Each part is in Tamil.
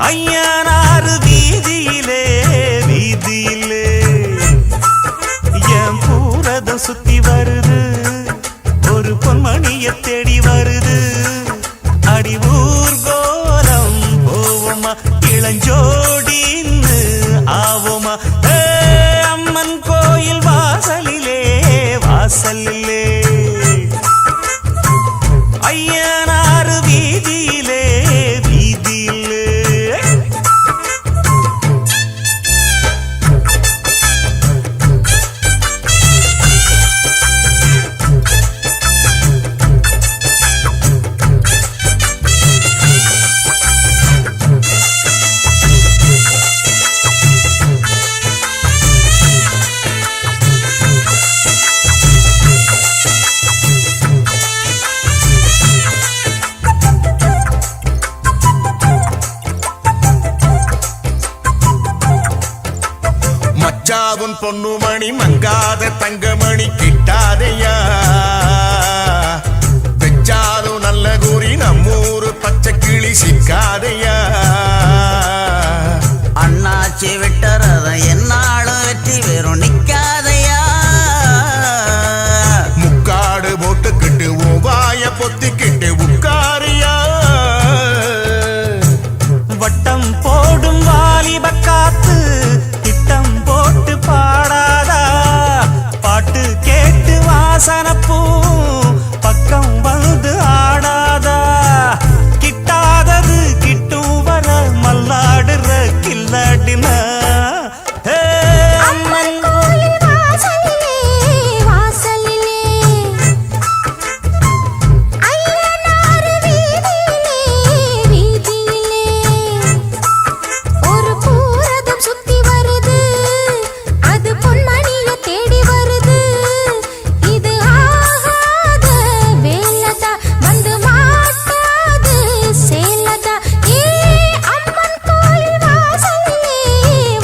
ஐயனாறு வீதியிலே வீதியிலே என் பூரதம் சுத்தி வருது ஒரு பொன்மணிய தேடி வருது அடி ஊர்கோலம் போவோமா இளஞ்சோடின்னு ஆவோமா அம்மன் கோயில் வாசலிலே வாசலிலே ஐயனாறு வீதியிலே வீதியிலே மச்சாவும் பொண்ணுமணி மங்காத தங்கமணி கிட்டாதையா வெச்சாலும் நல்ல கூறி நம்மூரு பச்சை கிளி சிக்காதையா அண்ணாச்சி விட்டறத என்னாலும் வெற்றி வெறும் நிக்காதையா முக்காடு போட்டுக்கிட்டு வாய பொத்திக்கிட்டு உட்காரியா வட்டம் போடும் வாலிப காத்து திட்டம் போட்டு பாடாதா பாட்டு கேட்டு வாசனப்பூ பக்கம் வந்து ஆடாதா கிட்டாதது கிட்டும் வர மல்லாடுற கில்லாடின அம்மன் கோயில் வாசலிலே வாசலிலே ஐயனாறு வீதியிலே வீதியிலே ஒரு பூரதம் சுத்தி வருது அது பொன்மணிய தேடி வருது இது ஆகாத வேலதா வந்து மாட்டாது சேலதா அம்மன் கோயில் வாசலிலே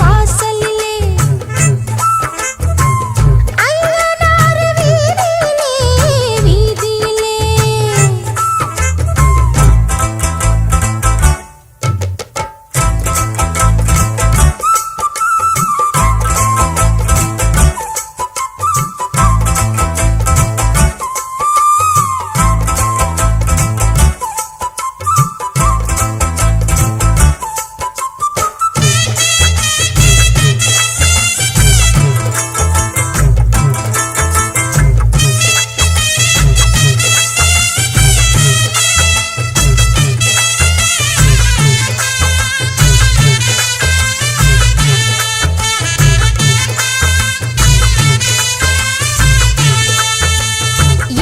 வாசலிலே ஐயனாறு வீதியிலே வீதியிலே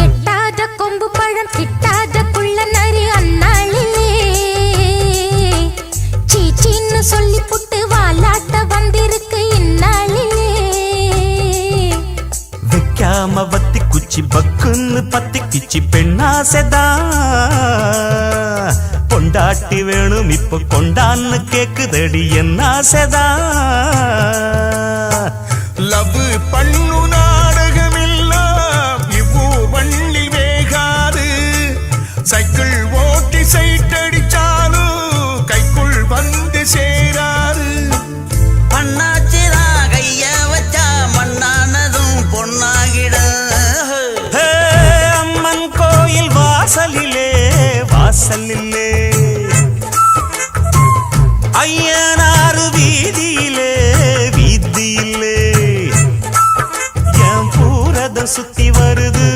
எட்டாத கொம்பு பழம் கிட்டாத குள்ள நரி அண்ணாளிலே சீச்சின்னு சொல்லி புட்டு வாலாட்ட வந்திருக்கு இந்நாளிலே வைக்காம வத்தி குச்சி பக்குன்னு பத்தி கிச்சி பெண்ணாசைதா பொண்டாட்டி வேணும் இப்ப கொண்டான்னு கேக்குதடி என்ன ஆசைதா லவ் பண்ணு நாடகமெல்லாம் இவ்வூர் வண்டி வேகாது சைக்கிள் ஓட்டி சைட்டடிச்சாலும் கைக்குள் வந்து சேராது அண்ணாச்சிதான் கைய வச்சா மண்ணானதும் பொன்னாகிட அம்மன் கோயில் வாசலிலே வாசலிலே ஐயனாறு வீதியிலே வீதியிலே என் பூரதம் சுத்தி வருது